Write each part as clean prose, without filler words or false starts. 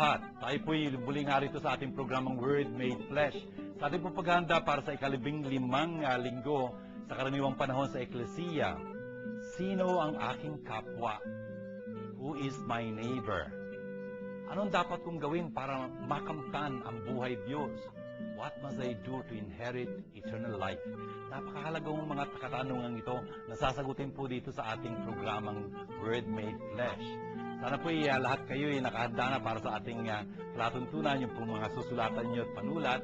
lahat. Tayo po'y muling narito sa ating programang Word Made Flesh. Sa ating propaganda para sa ika-15 linggo sa karaniwang panahon sa Eklesiya. Sino ang aking kapwa? Who is my neighbor? Anong dapat kong gawin para makamtan ang buhay Diyos? What must I do to inherit eternal life? Napakahalagang mga katanungan ito na sasagutin po dito sa ating programang Word Made Flesh. Sana po lahat kayo nakahanda na para sa ating palatuntunan, yung po mga susulatan nyo at panulat.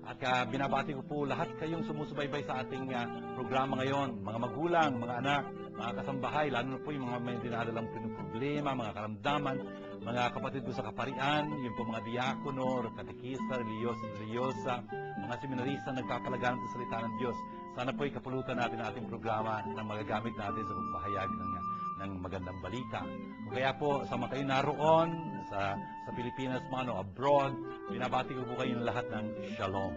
At binabati ko po lahat kayong sumusubaybay sa ating programa ngayon. Mga magulang, mga anak, mga kasambahay, lalo na po yung mga may dinadalang problema, mga karamdaman, mga kapatid ko sa kaparian, yung po mga diakono, katekista, religyosa, mga seminarista nagpapalaganap sa salita ng Diyos. Sana po kapulutan natin ang ating programa na magagamit natin sa pagpahayag ng magandang balita. Kung kaya po, sama kayo naroon sa Pilipinas man o abroad, binabati ko po kayong lahat ng Shalom.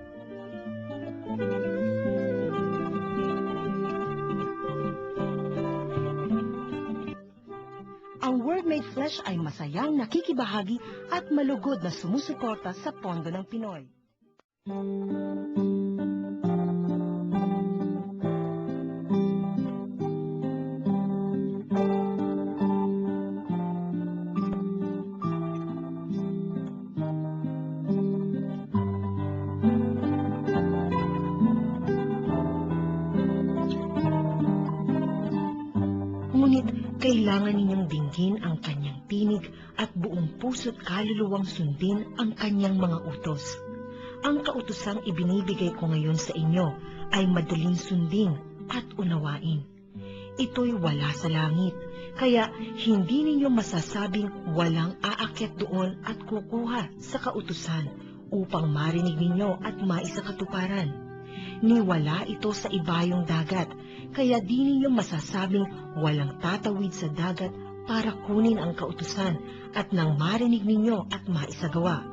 Ang Word Made Flesh ay masayang nakikibahagi at malugod na sumusuporta sa Pondo ng Pinoy. Kailangan ninyong dinggin ang kanyang tinig at buong puso't kaluluwang sundin ang kanyang mga utos. Ang kautusang ibinibigay ko ngayon sa inyo ay madaling sundin at unawain. Ito'y wala sa langit, kaya hindi ninyo masasabing walang aakyat doon at kukuha sa kautusan upang marinig ninyo at maisakatuparan. Niwala ito sa ibayong dagat, kaya di ninyo masasabing walang tatawid sa dagat para kunin ang kautusan at nang marinig ninyo at maisagawa.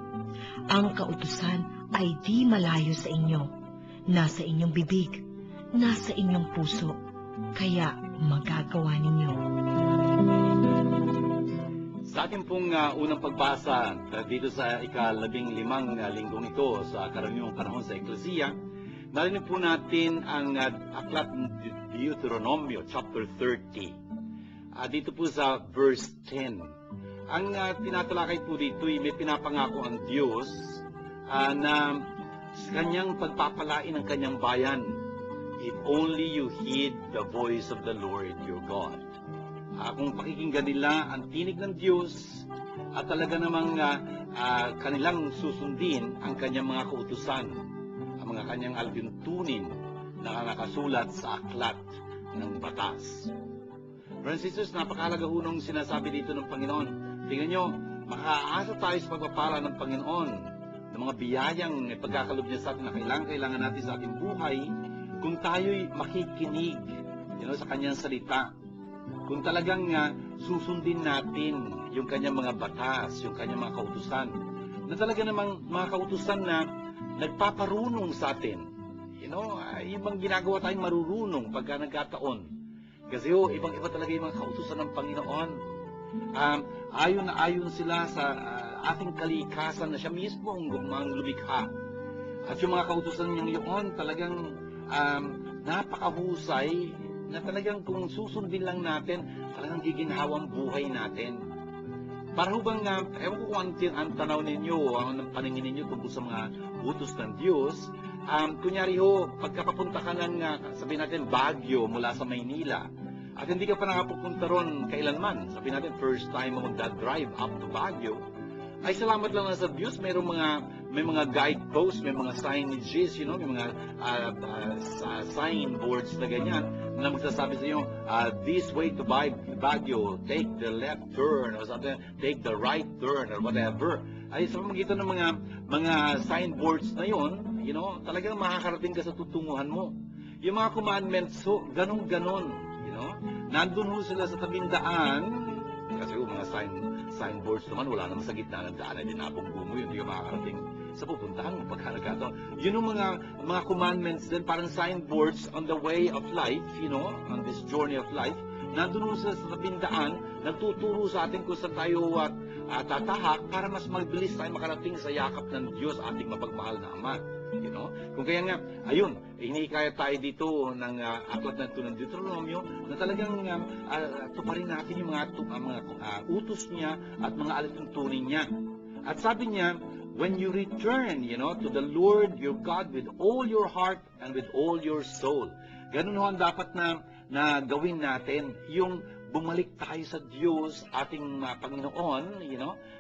Ang kautusan ay di malayo sa inyo, nasa inyong bibig, nasa inyong puso, kaya magagawa ninyo. Sa ating pong unang pagbasa dito sa ika-15 linggong ito sa karaniwang panahon sa Eklesiya, narinig po natin ang aklat ng Deuteronomio, chapter 30. Dito po sa verse 10. Ang tinatalakay po dito ay may pinapangako ang Diyos na kanyang pagpapalain ang kanyang bayan if only you heed the voice of the Lord your God. Kung pakikinggan nila ang tinig ng Diyos at talaga namang kanilang susundin ang kanyang mga kautusan, mga kanyang algintunin na nakasulat sa aklat ng batas. Brothers and sisters, napakahalaga hunong sinasabi dito ng Panginoon. Tingnan nyo, makaasa tayo sa pagpapala ng Panginoon ng mga biyayang pagkakalob niya sa atin na kailangan natin sa ating buhay kung tayo'y makikinig sa kanyang salita. Kung talagang susundin natin yung kanyang mga batas, yung kanyang mga kautusan, na talaga namang mga kautusan na nagpaparunong sa atin. Ibang ginagawa tayong marurunong pagka nagkataon. Kasi ibang-iba talaga yung mga kautusan ng Panginoon. Ayon na ayon sila sa ating kalikasan na siya mismo ang lumikha. At yung mga kautusan niyang yun talagang napakahusay na talagang kung susundin lang natin, talagang giginhawang buhay natin. Para bang, ewan ko kung ang tanaw ninyo, ang paningin ninyo tungkol sa mga utos ng Diyos, kunyari pagkapapunta ka ng, sabihin natin, Baguio mula sa Maynila, at hindi ka pa nakapupunta ron kailanman, sabihin natin, first time mo magdadrive up to Baguio, ay salamat lang na sa Diyos, may mga guideposts, may mga signages, may mga signboards na ganyan, na magsasabi sa inyo, this way to Baguio, take the left turn, or something, take the right turn, or whatever. Ay sa pamagitan ng mga signboards na yon, talagang makakarating ka sa tutunguhan mo. Yung mga commandments, ganun-ganon, nandun sila sa tabing daan, kasi mga signboards naman, wala naman sa gitna ng daan, ay dinabunggo mo yun, hindi ka makakarating sa pupuntahan mo pagka nagkataon. Yun yung mga commandments din, parang signboards on the way of life, on this journey of life. Nandun sila sa tabing daan, nagtuturo sa atin kung saan tayo tatahak para mas mabilis tayo makarating sa yakap ng Diyos, ating mapagmahal na Ama. You know? Kung kaya nga, ayun, inikaya tayo dito ng aklat na ito ng Deuteronomio na talagang tuparin natin yung mga utos niya at mga alituntunin niya. At sabi niya, when you return, to the Lord your God with all your heart and with all your soul. Ganun ho ang dapat na gawin natin, yung bumalik tayo sa Diyos, ating Panginoon,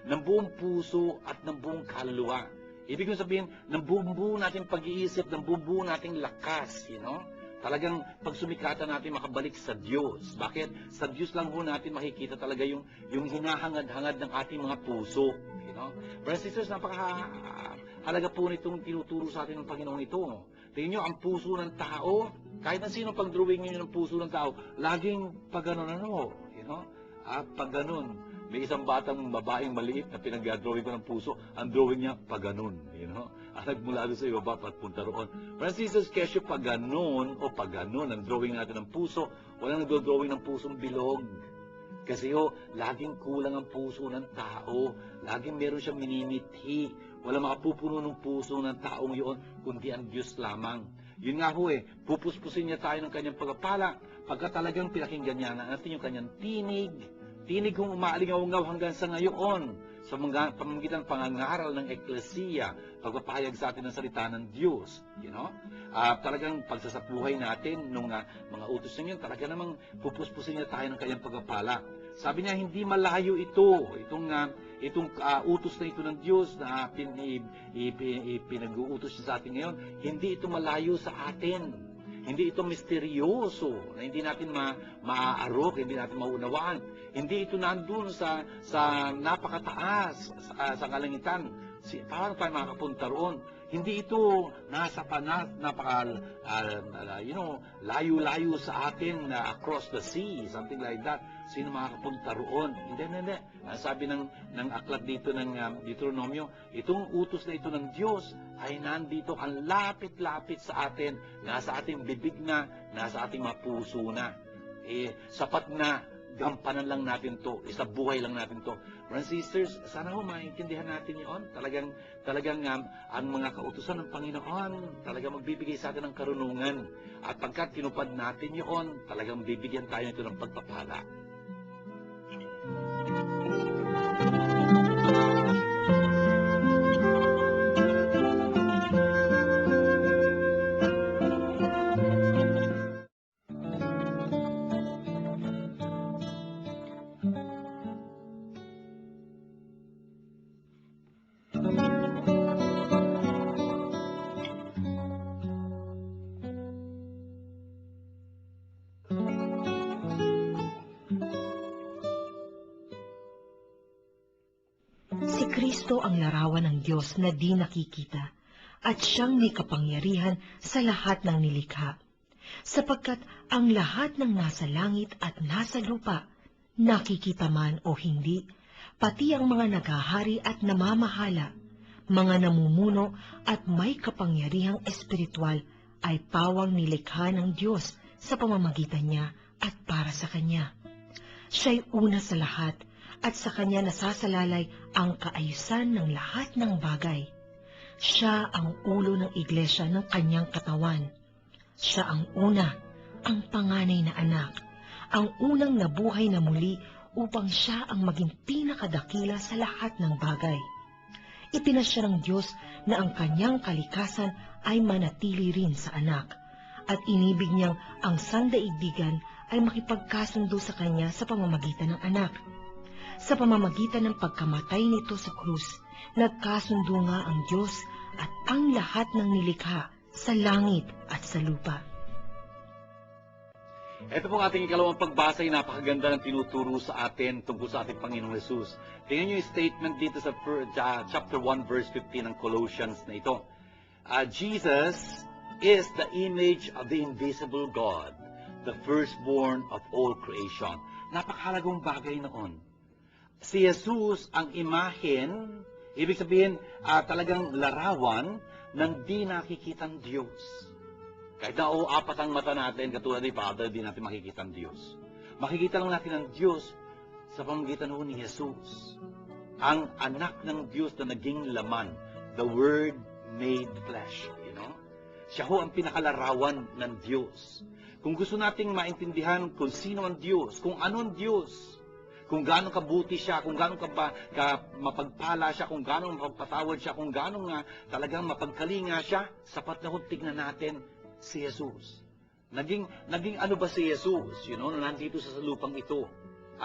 ng buong puso at ng buong kaluluwa. Ibig sabihin, ng buong nating pag-iisip, ng buong nating lakas, Talagang pagsumikatan natin makabalik sa Diyos. Bakit? Sa Diyos lang ho natin makikita talaga yung hinahangad-hangad ng ating mga puso. Brothers and sisters, napakahalaga po nitong tinuturo sa atin ng Panginoon ito. Tingnan nyo, ang puso ng tao, kahit na sino pag-drawing nyo ng puso ng tao, laging pag-ganon pag-ganon. May isang batang babaeng maliit na pinag-drawing ko ng puso, ang drawing niya pag-ganon. Nagmula doon sa ibaba at punta roon. Francis, kesyo pag-ganon o pag-ganon ang drawing natin ng puso, walang nagdo-drawing ng pusong bilog. Kasi laging kulang ang puso ng tao. Laging meron siyang minimithi. Wala makapupuno ng puso ng taong yun, kundi ang Diyos lamang. Yun nga pupuspusin niya tayo ng kanyang pagpapala. Pagka talagang pinakinggan niya natin yung kanyang tinig. Tinig kong umaalingaw-ngaw hanggang sa ngayon sa pamamagitan ng pangangaral ng Eklesiya, pagpapahayag sa atin ng salita ng Diyos. Talagang pagsasabuhay natin nung mga utos niya yun, talaga namang pupuspusin niya tayo ng kanyang pagpapala. Sabi niya, hindi malayo itong utos na ito ng Diyos na pinag-uutos niya sa atin ngayon, hindi ito malayo sa atin. Hindi ito misteryoso na hindi natin maaarok, hindi natin maunawaan. Hindi ito nandun sa napakataas, sa kalangitan. Paano tayo makakapunta roon? Hindi ito layo-layo sa atin, across the sea, something like that. Sino makakapunta roon? Hindi. Sabi ng aklat dito ng Deuteronomio, itong utos na ito ng Diyos ay nandito ang lapit-lapit sa atin, nasa ating bibig na, nasa ating mga puso na. Sapat na gampanan lang natin to, isabuhay lang natin to. Brothers and sisters, sana maintindihan natin yun. Talagang ang mga kautusan ng Panginoon, talagang magbibigay sa atin ng karunungan. At pagkat tinupad natin yun, talagang bibigyan tayo nito ng pagpapala. Si Kristo ang larawan ng Diyos na di nakikita at siyang may kapangyarihan sa lahat ng nilikha. Sapagkat ang lahat ng nasa langit at nasa lupa, nakikita man o hindi, pati ang mga naghahari at namamahala, mga namumuno at may kapangyarihang espiritual ay pawang nilikha ng Diyos sa pamamagitan niya at para sa Kanya. Siya'y una sa lahat at sa Kanya nasasalalay ang kaayusan ng lahat ng bagay. Siya ang ulo ng iglesia ng Kanyang katawan. Siya ang una, ang panganay na anak, ang unang nabuhay na muli upang siya ang maging pinakadakila sa lahat ng bagay. Ipinasya ng Diyos na ang Kanyang kalikasan ay manatili rin sa anak, at inibig niyang ang sandaigdigan ay makipagkasundo sa Kanya sa pamamagitan ng anak. Sa pamamagitan ng pagkamatay nito sa krus, nagkasundo nga ang Diyos at ang lahat ng nilikha sa langit at sa lupa. Ito pong ating ikalawang pagbasa ay napakaganda ng tinuturo sa atin tungkol sa ating Panginoong Jesus. Tingnan niyo yung statement dito sa chapter 1 verse 15 ng Colossians na ito. Jesus is the image of the invisible God, the firstborn of all creation. Napakahalagang bagay noon. Si Jesus ang imahen, ibig sabihin talagang larawan ng di nakikitang Diyos. Kahit na apat ang mata natin, katulad ni Father, di natin makikitang Diyos. Makikita lang natin ang Diyos sa pamamagitan ni Jesus. ang anak ng Diyos na naging laman, the Word made flesh. Siya ho ang pinakalarawan ng Diyos. Kung gusto nating maintindihan kung sino ang Diyos, kung ano ang Diyos, kung gaano kabuti siya, kung gaano mapagpala siya, kung gaano mapagpatawad siya, kung gaano talagang mapagkalinga siya, sapat na ho tignan natin si Jesus. Naging ano ba si Jesus, na nandito sa lupang ito?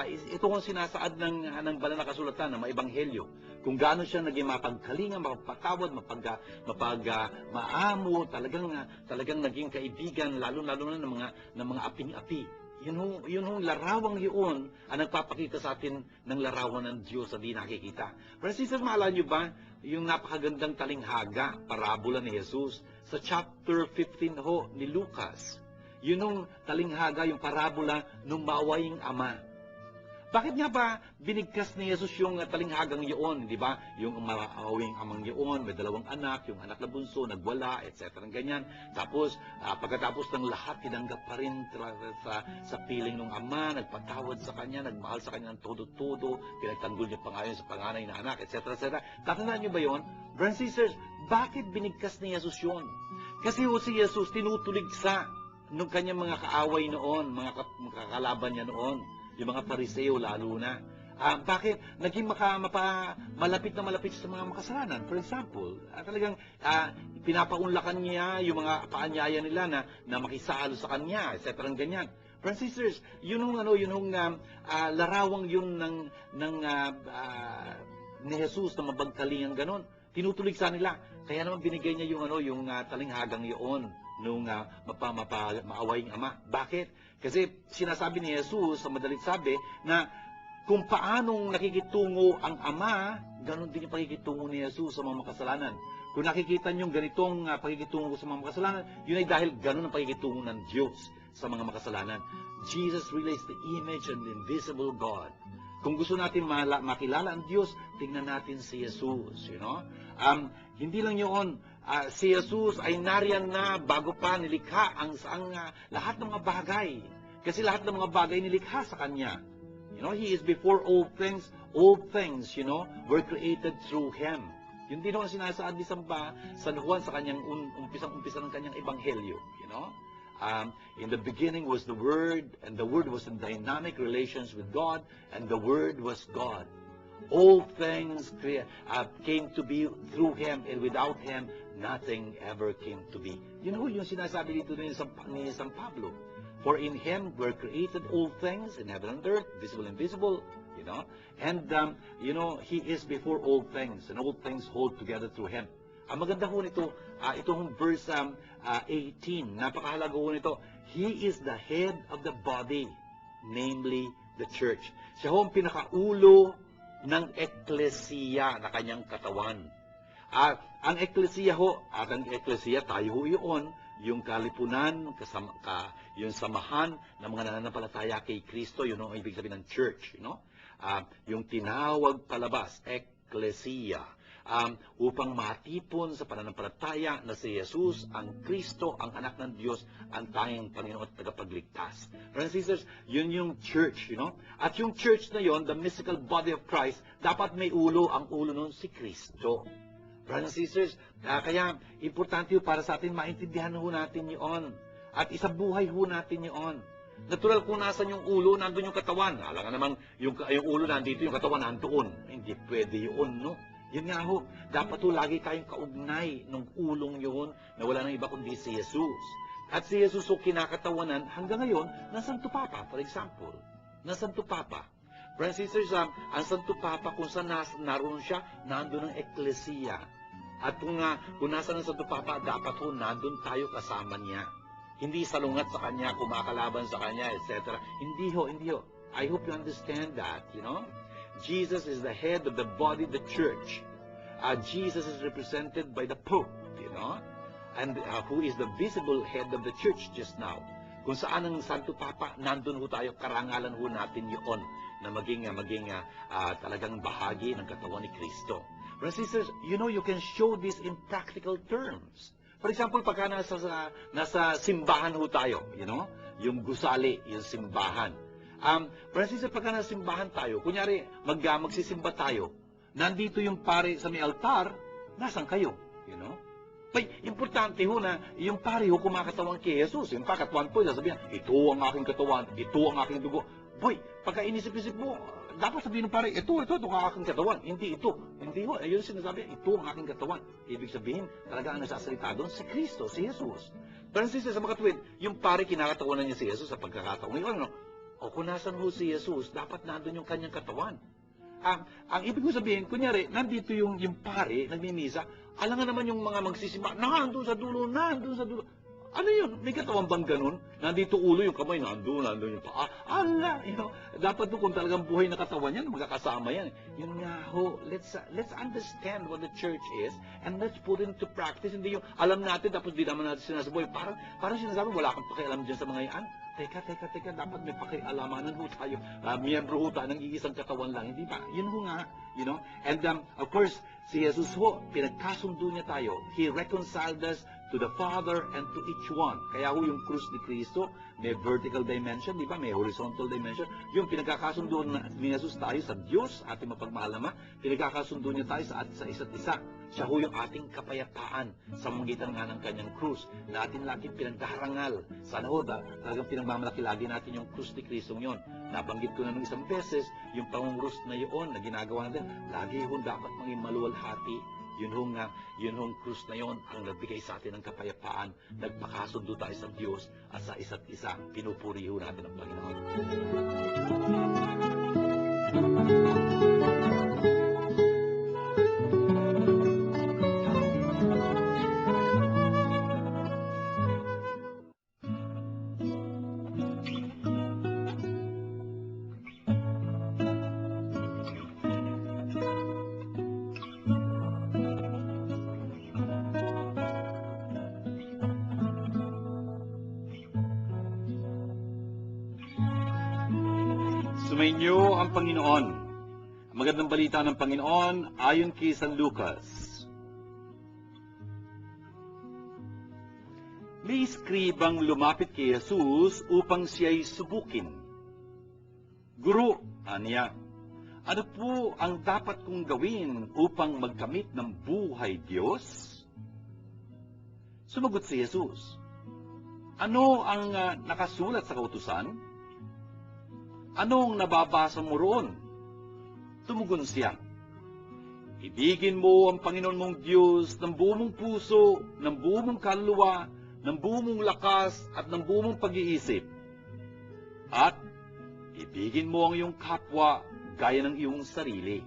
Ito ang sinasaad ng banal na kasulatan, ng mga ebanghelyo. Kung gaano siya naging mapagkalinga, mapagpatawad, maamo, talagang naging kaibigan, lalo-lalo na ng mga aping-api. Yun hong larawang yun ang nagpapakita sa atin ng larawan ng Diyos na di nakikita. Pero sisters, maalala nyo ba yung napakagandang talinghaga, parabola ni Jesus sa chapter 15 ho ni Lucas? Yun hong talinghaga, yung parabola ng mawaying ama. Bakit nga ba binigkas ni Jesus yung talinghagang yun, di ba? Yung mawaying amang yun, may dalawang anak, yung anak na bunso, nagwala, etc. Ganyan. Tapos, pagkatapos ng lahat, tinanggap pa rin sa piling ng ama, nagpatawad sa kanya, nagmahal sa kanya ng todo-todo, pinagtanggol niya pa ngayon sa panganay na anak, etc. etc. Tatandaan niyo ba yun? Brothers and sisters, bakit binigkas ni Jesus yun? Kasi si Jesus tinutuligsa nung kanyang mga kaaway noon, mga kakalaban niya noon, yung mga Pariseo lalo na. Bakit? Naging malapit na malapit sa mga makasalanan. For example, talagang pinapaunlakan niya yung mga paanyaya nila na makisalo sa kanya, etc. Ganyan. Brothers and sisters, yun yung larawang yun ni Jesus na mabagkalingan ganon. Tinutulig sa nila. Kaya naman binigay niya yung talinghagang yun nung maawaying ama. Bakit? Kasi sinasabi ni Jesus sa madalit sabi na kung paanong nakikitungo ang ama, ganon din yung pakikitungo ni Jesus sa mga makasalanan. Kung nakikita niyo ganitong pakikitungo sa mga makasalanan, yun ay dahil ganon ang pakikitungo ng Diyos sa mga makasalanan. Jesus really is the image and the invisible God. Kung gusto natin makilala ang Diyos, tingnan natin si Jesus, hindi lang yun, si Jesus ay nariyan na bago pa nilikha ang lahat ng mga bagay. Kasi lahat ng mga bagay nilikha sa Kanya. He is before all things, were created through Him. Yun din ang sinasaad ni San Juan sa kanyang umpisang-umpisa ng kanyang ebanghelyo, in the beginning was the Word, and the Word was in dynamic relations with God, and the Word was God. All things came to be through Him, and without Him, nothing ever came to be. Yung sinasabi dito ni San Pablo. For in Him were created all things in heaven and earth, visible and invisible, and He is before all things, and all things hold together through Him. Ang maganda ho nito, itong verse 18, napakahalaga ho nito. He is the head of the body, namely the church. Siya ho ang pinakaulo ng eklesiya na kanyang katawan. Ang eklesiya ho, at ang eklesiya tayo ho yun, yung kalipunan, yung samahan ng mga nananampalataya kay Kristo, yun ang ibig sabihin ng church. Yung tinawag palabas, eklesiya. Upang matipon sa pananampalataya na si Jesus, ang Kristo, ang anak ng Diyos, ang tanging Panginoon at tagapagligtas. Brothers and sisters, yun yung church, At yung church na yun, the mystical body of Christ, dapat may ulo, ang ulo nun si Kristo. Brothers and sisters, kaya importante para sa atin, maintindihan ho natin yun. At isabuhay ho natin yun. Natural kung nasan yung ulo, nandun yung katawan. Alam nga naman, yung ulo nandito, yung katawan nandoon. Hindi pwede yun, Yun nga ho, dapat ho lagi tayong kaugnay ng ulong yun na wala nang iba kundi si Jesus. At si Jesus ho kinakatawanan hanggang ngayon ng Santo Papa, for example. Ng Santo Papa. Brothers and sisters, ang Santo Papa, kung saan naroon siya, nandun ang eklesiya. At kung nasa ng Santo Papa, dapat ho nandun tayo kasama niya. Hindi salungat sa kanya, kumakalaban sa kanya, etc. Hindi ho. I hope you understand that, Jesus is the head of the body, the church. Jesus is represented by the Pope, and who is the visible head of the church just now. Kung saan ang Santo Papa, nandun ho tayo, karangalan ho natin yun na maging talagang bahagi ng katawan ni Kristo. Brothers and sisters, you can show this in practical terms. For example, pagka nasa simbahan ho tayo, yung gusali, yung simbahan. Brothers and sisters, pagka nasa simbahan tayo, kunyari magsisimba tayo, nandito yung pare sa may altar, nasan kayo? You know? May importante ho na yung pare ho kumakatawan kay Jesus. Yung at one point, sasabihin, ito ang aking katawan, ito ang aking dugo. Boy, pagka inisip-isip mo, dapat sabihin ng pare, ito ang aking katawan. Hindi ito. Hindi ho. Ayun sinasabi, ito ang aking katawan. Ibig sabihin, talaga ang nagsasalita doon, si Kristo, si Jesus. Francis, sa mga tuwid, yung pare kinakatawanan niya si Jesus sa pagkakataon. Ngayon, no? O kung nasan ho si Jesus, dapat nandun yung kanyang katawan. Ang ibig ko sabihin, kunyari, nandito yung pare, nagmimisa, alangan naman yung mga magsisimba, nandun sa dulo. Ano yun? May katawan bang ganun? Nandito ulo, yung kamay, nandun yung paa. Dapat doon kung talagang buhay na katawan yan, magkakasama yan. Yun nga ho, let's understand what the church is, and let's put it into practice. Hindi yung alam natin, tapos di naman natin sinasabi. Parang sinasabi, wala kang pakialam dyan sa mga yan. Teka, dapat may pakialamanan ho tayo. Miyembro ho tayo ng iisang katawan lang. Hindi ba? Yun ho nga. You know? And of course, si Jesus ho, pinagkasundo niya tayo. He reconciled us to the Father and to each one. Kaya ho yung krus ni Kristo, may vertical dimension, di ba? May horizontal dimension. Yung pinagkakasundo ni Jesus tayo sa Diyos, ating mapagmahal naman, pinagkakasundo niya tayo sa isa't isa. Siya ho yung ating kapayapaan sa magitan nga ng kanyang krus, na ating laging pinagdarangal. Sana ho, talagang pinagmamalaki lagi natin yung krus ni Kristo yon. Nabanggit ko na ng isang beses, yung pangungrus na yun na ginagawa natin, lagi ho dapat maging maluwalhati. Yun hong krus na yon ang nagbigay sa atin ng kapayapaan. Nagpakasundo tayo sa Diyos at sa isa't isa. Pinupuri ho natin ang Panginoon. Sumainyo ang Panginoon. Ang magandang balita ng Panginoon ayon kay San Lucas. May iskribang lumapit kay Jesus upang siya'y subukin. Guro, aniya, ano po ang dapat kong gawin upang magkamit ng buhay Diyos? Sumagot si Jesus, ano ang nakasulat sa kautusan? Anong nababasa mo roon? Tumugon siya, ibigin mo ang Panginoon mong Diyos ng buong mong puso, ng buong mong kaluluwa, ng buong mong lakas, at ng buong mong pag-iisip. At ibigin mo ang iyong kapwa gaya ng iyong sarili.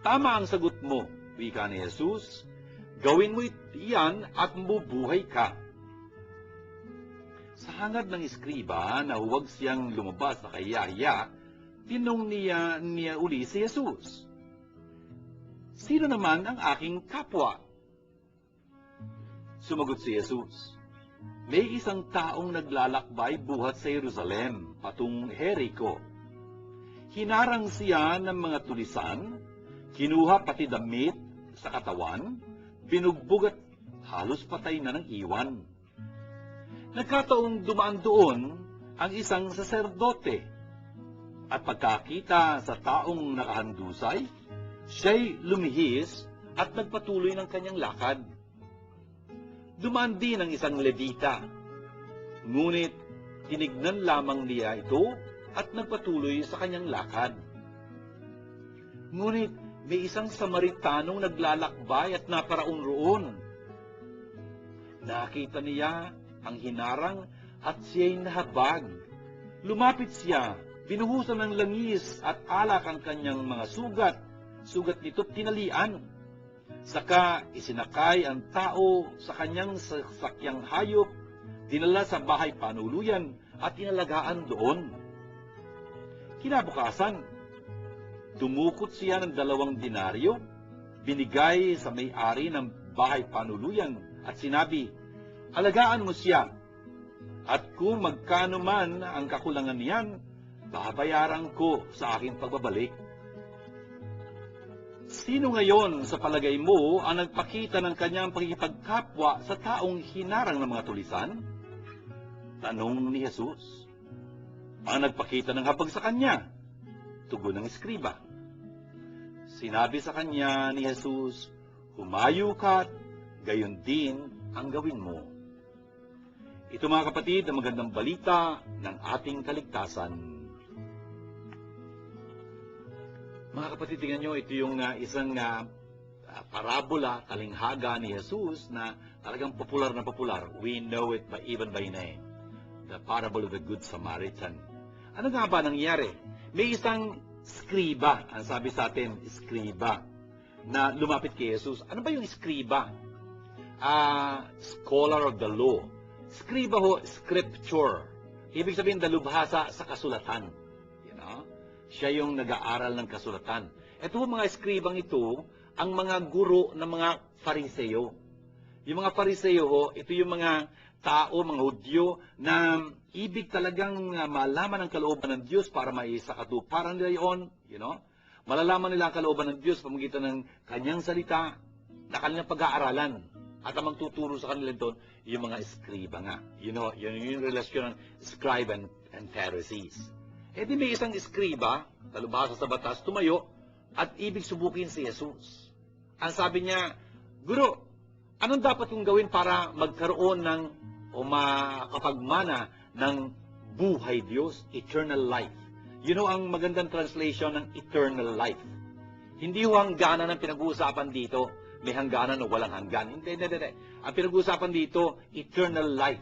Tama ang sagot mo, wika ni Jesus. Gawin mo iyan at mabubuhay ka. Sa hangad ng iskriba na huwag siyang lumabas na kaya, tinong niya uli si Jesus. Sino naman ang aking kapwa? Sumagot si Jesus, may isang taong naglalakbay buhat sa Jerusalem, patung Jericho. Hinarang siya ng mga tulisan, kinuha pati damit sa katawan, binugbog at halos patay na ng iwan. Nagkataong dumaan doon ang isang saserdote at pagkakita sa taong nakahandusay, siya'y lumihis at nagpatuloy ng kanyang lakad. Dumaan din ang isang Levita, ngunit tinignan lamang niya ito at nagpatuloy sa kanyang lakad. Ngunit may isang Samaritanong naglalakbay at naparaon roon. Nakita niya ang hinarang at siya'y nahabag. Lumapit siya, binuhusan ng langis at alak ang kanyang mga sugat. Sugat nito't tinalian. Saka isinakay ang tao sa kanyang sasakyang hayop, dinala sa bahay panuluyan at inalagaan doon. Kinabukasan, tumukot siya ng 2 denaryo, binigay sa may-ari ng bahay panuluyan at sinabi, alagaan mo siya, at kung magkano man ang kakulangan niyan, babayaran ko sa aking pagbabalik. Sino ngayon sa palagay mo ang nagpakita ng kanyang pakikipagkapwa sa taong hinarang ng mga tulisan? Tanong ni Jesus. Ang nagpakita ng habag sa kanya, tugon ng iskriba. Sinabi sa kanya ni Jesus, humayo ka, gayon din ang gawin mo. Ito mga kapatid, ang magandang balita ng ating kaligtasan. Mga kapatid, tingnan nyo, ito yung isang parabola, talinghaga ni Jesus na talagang popular na popular. We know it even by name. The parable of the Good Samaritan. Ano nga ba nangyari? May isang skriba, ang sabi sa atin, skriba, na lumapit kay Jesus. Ano ba yung skriba? Scholar of the law. Skriba ho, scripture. Ibig sabihin, dalubhasa sa kasulatan. You know? Siya yung nag-aaral ng kasulatan. Ito mga skribang ito, ang mga guro ng mga Fariseo. Yung mga Fariseo ho, ito yung mga tao, mga Hudyo, na ibig talagang malaman ang kalooban ng Diyos para maisakatuparan nila yun. You know? Malalaman nila ang kalooban ng Diyos pamagitan ng kanyang salita na kanilang pag-aaralan. At ang magtuturo sa kanila doon, yung mga eskriba nga. You know, yung relasyon ng scribe and Pharisees. Eh di may isang eskriba, talubhasa sa batas, tumayo, at ibig subukin si Jesus. Ang sabi niya, Guro, anong dapat kong gawin para magkaroon ng o makapagmana ng buhay Diyos, eternal life? You know, ang magandang translation ng eternal life. Hindi ho hangganan ang pinag-uusapan dito. May hangganan o walang hanggan. Hindi. Ang pinag-uusapan dito, eternal life.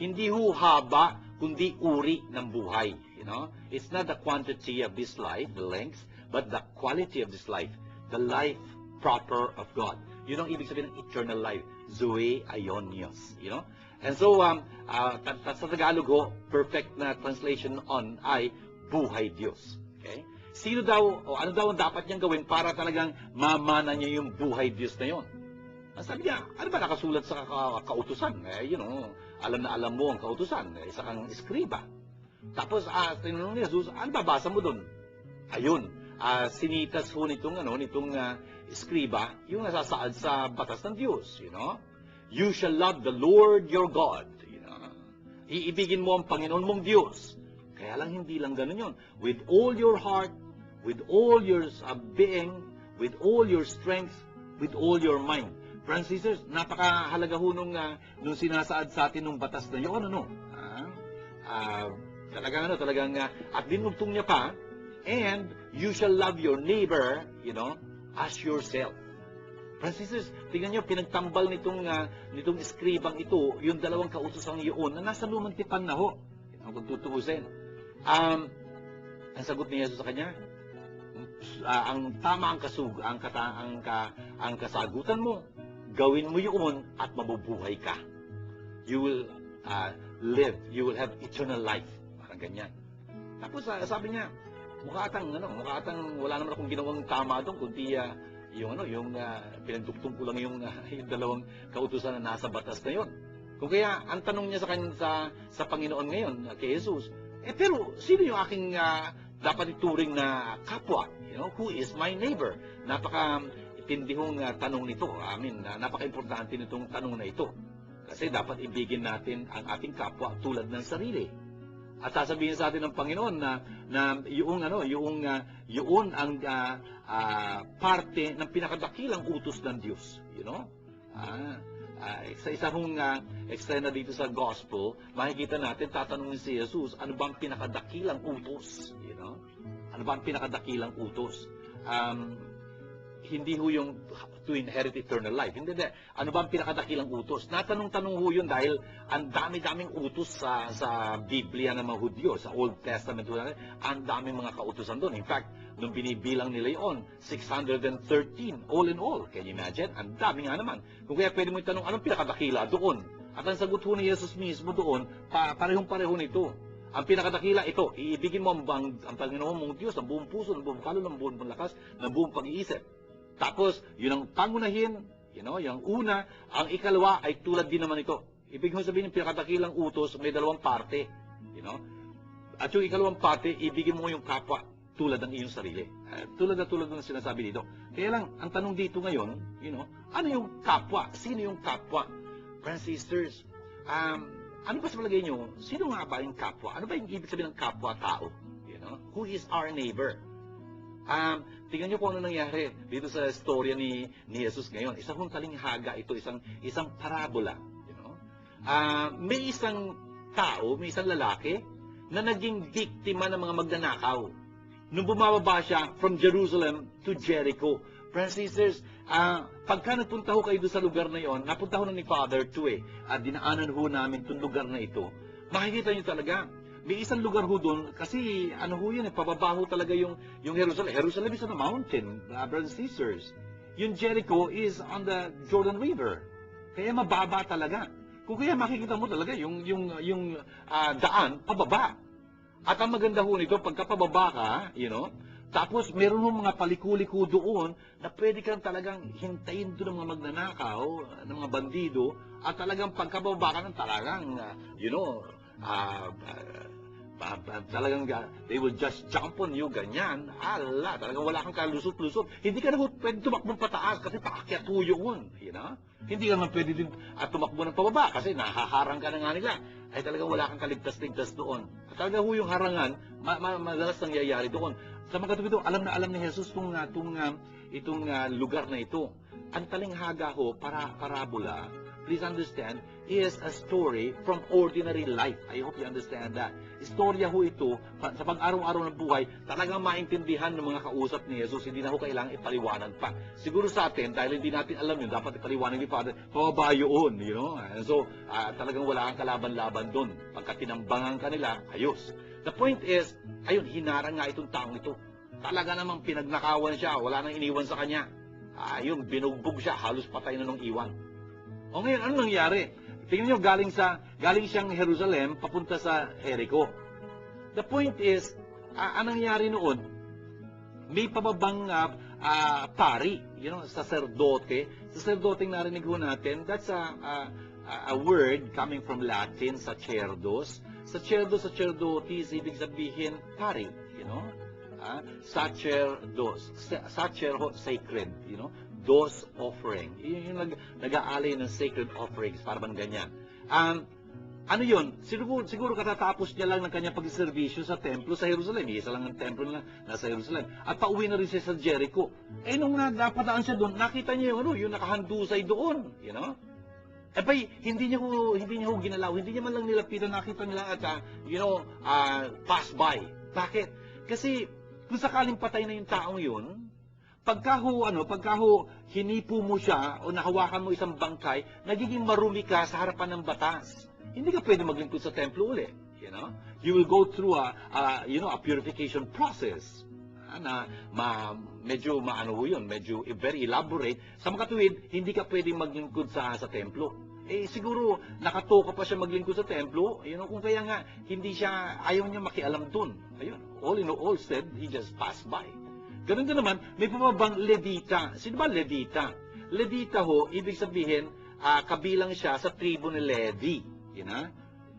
Hindi ho haba, kundi uri ng buhay. You know? It's not the quantity of this life, the length, but the quality of this life. The life proper of God. Yun ang ibig sabihin ng eternal life. Zoe aionios. You know? And so, sa Tagalog ho, perfect na translation on ay buhay Diyos. Okay? Sino daw, o ano daw ang dapat niyang gawin para talagang mamana niya yung buhay Diyos na yun? Sabi niya, ano ba nakasulat sa kautusan? You know, alam na alam mo ang kautusan. Isa kang eskriba. Tapos, tinanong ni Jesus, ano ba basa mo doon? Ayun, sinitas ho nitong eskriba, yung nasasaad sa batas ng Diyos. You know? You shall love the Lord your God. You know? Iibigin mo ang Panginoon mong Diyos. Kaya lang hindi lang ganun yun. With all your heart, with all your being, with all your strength, with all your mind. Friends and sisters, napakahalaga ho nung sinasaad sa atin nung batas na yun, ano? Talagang, at dinugtong niya pa, and you shall love your neighbor, you know, as yourself. Friends and sisters, tingnan niyo, pinagtambal nitong eskribang ito, yung dalawang kautosang yun, na nasa lumang tipan na ho. Kung tutuusin. Ang sagot ni Jesus sa kanya, ang tama ang kasagutan mo, gawin mo yun at mabubuhay ka. You will live, you will have eternal life. Parang ganyan. Tapos sabi niya, mukha atang wala naman akong ginawang tama doon, kundi yung pinagduktong ko lang yung dalawang kautusan na nasa batas na yun. Kung kaya, ang tanong niya sa Panginoon ngayon, kay Jesus, pero sino yung aking dapat ituring na kapwa? You know, who is my neighbor? Napaka-tindihong tanong nito. Napaka-importante nitong tanong na ito. Kasi dapat ibigin natin ang ating kapwa tulad ng sarili. At sasabihin sa atin ng Panginoon na yung ang parte ng pinakadakilang utos ng Diyos. You know? Sa isang eksena dito sa gospel, makikita natin, tatanungin si Jesus, ano ba ang pinakadakilang utos? You know? Ano ba ang pinakadakilang utos? Hindi ho yung to inherit eternal life. Hindi. Ano ba ang pinakadakilang utos? Natanong-tanong ho yun dahil ang dami-daming utos sa Biblia ng mga Hudyo, sa Old Testament, ang daming mga kautusan doon. In fact, nung binibilang nila yun, 613, all in all. Can you imagine? Ang dami nga naman. Kung kaya pwede mo itanong, anong pinakadakila doon? At ang sagot ho ni Jesus mismo doon, parehong-pareho nito. Ang pinakadakila, ito, iibigin mo ang Panginoon mong Diyos, ng buong puso, ng buong kaluluwa, ng buong lakas, ng buong pag-iisip. Tapos, yun ang pangunahin, you know, yung una, ang ikalawa ay tulad din naman ito. Ibig mo sabihin, yung pinakadakilang utos, may dalawang parte, you know. At yung ikalawang parte, ibigin mo yung kapwa tulad ng iyong sarili. Tulad ng sinasabi dito. Kaya lang, ang tanong dito ngayon, you know, ano yung kapwa? Sino yung kapwa? Friends, sisters, ano ba sa palagay nyo? Sino nga ba yung kapwa? Ano ba yung ibig sabihin ng kapwa-tao? You know? Who is our neighbor? tingnan niyo kung ano nangyari dito sa istorya ni Jesus ngayon. Isang talinghaga ito, isang parabola. You know? May isang tao, may isang lalaki na naging biktima ng mga magnanakaw. Nung bumababa siya from Jerusalem to Jericho. Friends and sisters, pagka nagpunta ho kayo doon sa lugar na yon, napunta ho na ni Father to dinaanan ho namin itong lugar na ito. Makikita niyo talaga, may isang lugar ho doon, kasi ano ho yun, pababa ho talaga yung Jerusalem. Jerusalem is on a mountain, brothers and sisters. Yung Jericho is on the Jordan River. Kaya mababa talaga. Kung kaya makikita mo talaga yung daan, pababa. At ang maganda ho nito, pagka pababa ka, you know, tapos meron ho mga paliko-liko doon na pwede kang talagang hintayin doon ng mga magnanakaw, ng mga bandido, at talagang pagkababa ka ng talagang, you know, talagang they will just jump on you, ganyan. Ala, talagang wala kang kalusot-lusot. Hindi ka naman pwede tumakbo pataas kasi paakyat ho yun, you know? Hindi ka naman pwede din tumakbo ng pababa kasi nahaharang ka na nga nila. Ay talagang wala kang kaligtas-ligtas doon. At talaga ho yung harangan, madalas nangyayari doon. Sa mga katuwid, alam ni Jesus itong lugar na ito. Ang talinghaga ho, parabola, please understand, is a story from ordinary life. I hope you understand that. Istorya ho ito, sa pag-araw-araw ng buhay, talagang maintindihan ng mga kausap ni Jesus, hindi na ho kailangang ipaliwanag pa. Siguro sa atin, dahil hindi natin alam yun, dapat ipaliwanag ni Father, pababa yun, you know. And so, talagang wala kang kalaban-laban doon. Pagka tinambangan ka nila, ayos. The point is, ayun, hinarang nga itong taong ito. Talaga namang pinagnakawan siya, wala nang iniwan sa kanya. Ayun, binugbog siya, halos patay na nung iwan. O ngayon, ano nangyari? Tingnan nyo, galing siyang Jerusalem, papunta sa Jericho. The point is, anong nangyari noon? May pababang pari, you know, sacerdote. Sacerdoteng narinig ho natin, that's a word coming from Latin, sacerdos. Sacerdotes, ibig sabihin, pari, you know. Sacerdos, sacred, you know. Dos offering. Yung nag-aalay ng sacred offerings, parang ganyan. Ano yun? Siguro katatapos niya lang ng kanyang pagservisyo sa templo sa Jerusalem. Isa lang ang templo na nasa Jerusalem. At pauwi na rin siya sa Jericho. Nung napadaan siya doon, nakita niya yung nakahandusay doon. You know? Hindi niya ho ginalaw. Hindi niya man lang nilapitan. Nakita nila at, pass by. Bakit? Kasi, kung sakaling patay na yung taong yun, pagka ho hinipo mo siya o nahawakan mo isang bangkay, nagiging marumi ka sa harapan ng batas. Hindi ka pwede maglingkod sa templo uli, you know? You will go through a purification process. Medyo very elaborate. Sa mga katuwid, hindi ka pwede maglingkod sa templo. Siguro nakatoka pa siya maglingkod sa templo, you know, kung kaya nga ayaw niya makialam dun. Ayun, all in all said, he just passed by. Ganun din naman, may pababang Levita. Sino ba Levita? Levita ho, ibig sabihin, kabilang siya sa tribo ni Levi. You know?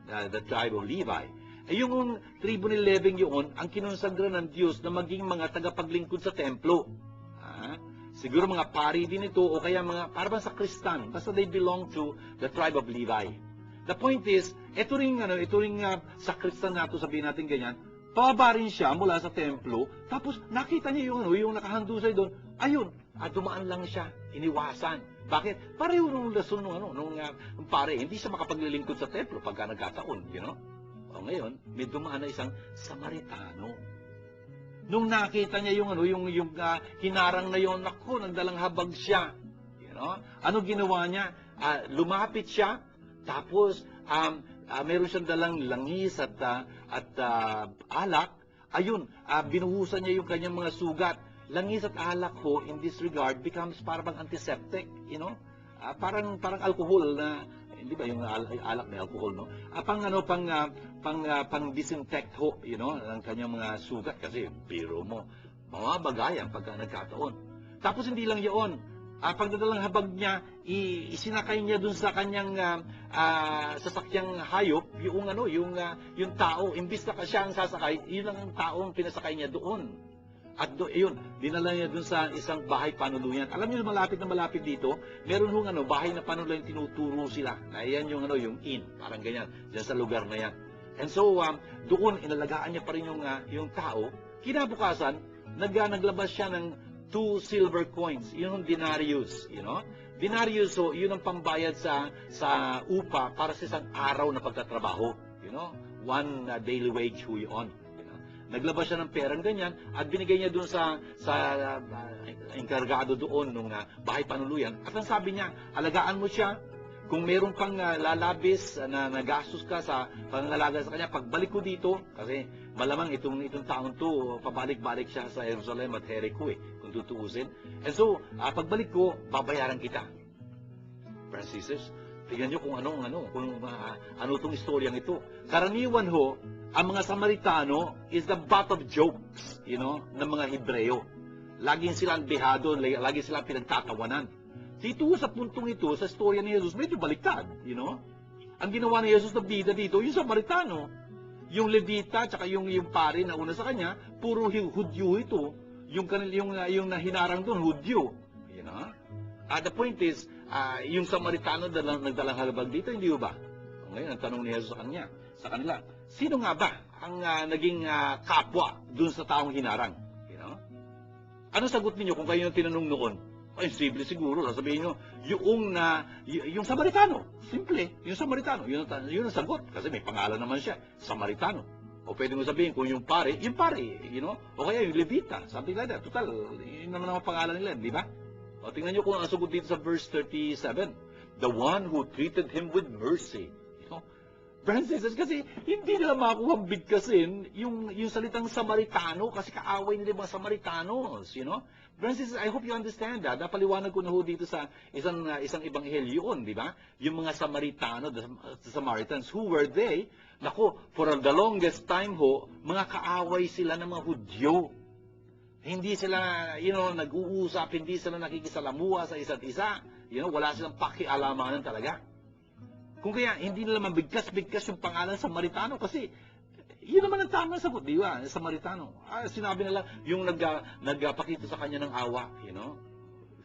The tribe of Levi. Yung tribo ni Levi yun, ang kinonsagra ng Diyos na maging mga tagapaglingkod sa templo. Siguro mga pari din ito, o kaya parang sa Kristan. Basta they belong to the tribe of Levi. The point is, ito ring sa Kristan nato, sabihin natin ganyan, pababa rin siya mula sa templo, tapos nakita niya yung nakahandusay doon. Ayun, dumaan lang siya, iniwasan. Bakit? Pareho nung lason nung pare, hindi siya makapaglilingkod sa templo pagka nagkataon, you know? O ngayon, may dumaan na isang Samaritano. Nung nakita niya yung hinarang na yun, naku, nagdalang habag siya. You know? Ano ginawa niya? Lumapit siya, tapos meron siyang dalang langis at alak. Ayun, binuhusan niya yung kanyang mga sugat. Langis at alak ho, in this regard, becomes parang antiseptic, you know? Parang alcohol na, hindi ba yung alak na alcohol, no? Pang disinfect ho, you know, ang kanyang mga sugat kasi biro mo, mamabagayan pagka nagkataon. Tapos hindi lang yun. Pagdadalang habag niya, isinakay niya dun sa kanyang sasakyang hayop, yung tao, imbis na siya ang sasakay, yun ang taong pinasakay niya doon. At yun, dinala niya dun sa isang bahay panuluyan. Alam niyo, malapit na malapit dito, meron hong bahay na panuluyan, tinuturo sila. Na yan yung inn, parang ganyan, dyan sa lugar na yan. And so, doon, inalagaan niya pa rin yung tao. Kinabukasan, naglabas siya ng 2 silver coins, yun yung denarius, Denarius, so yun ang pambayad sa upa para sa isang araw na pagtatrabaho, 1 daily wage ho yun. Naglabas siya ng perang ganyan at binigay niya doon sa enkargado doon nung bahay panuluyan. At ang sabi niya, alagaan mo siya. Kung meron pang lalabis na nagastos ka sa pangangalaga sa kanya, pagbalik ko dito, kasi malamang itong taon to, pabalik-balik siya sa Jerusalem at Jericho kung tutuusin. And so, pagbalik ko, babayaran kita. Brothers and sisters, tingnan nyo kung ano itong istoryang ito. Karaniwan ho, ang mga Samaritano is the butt of jokes, ng mga Hebreo. Laging silang behado, laging silang pinagtatawanan. Dito sa puntong ito, sa storya ni Jesus, medyo baliktad, Ang ginawa ni Jesus na bida dito, yung Samaritano. Yung Levita, tsaka yung pari na una sa kanya, puro Hudyo ito. Yung hinarang doon, Hudyo. The point is, yung Samaritano nagdalang halabag dito, hindi ba? Ngayon, ang tanong ni Jesus sa kanila, sino nga ba ang naging kapwa dun sa taong hinarang? Ano sagot ninyo kung kayo yung tinanong noon? Ay, simple siguro. Sasabihin nyo, yung Samaritano. Simple. Yung Samaritano. Yun ang sagot. Kasi may pangalan naman siya. Samaritano. O pwede mo sabihin kung yung pare, O kaya yung Levita. Something like that. Total, yun naman ang pangalan nila. Di ba? O tingnan nyo kung ang sagot dito sa verse 37. The one who treated him with mercy. Brothers and sisters, kasi hindi nila makuha bigkasin yung salitang Samaritano kasi kaaway nila mga Samaritanos, Brothers and sisters, I hope you understand that. Napaliwanag ko na ho dito sa isang ebanghelyo yun, di ba? Yung mga Samaritano, the Samaritans, who were they? Nako, for the longest time ho, mga kaaway sila ng mga Hudyo. Hindi sila, nag-uusap, hindi sila nakikisalamuha sa isa't isa. Wala silang pakialamanan talaga. Kung kaya, hindi nila mabigkas-bigkas yung pangalan Samaritano kasi yun naman ang tamang sagot, di ba? Samaritano. Sinabi nila, yung nagpakita sa kanya ng awa,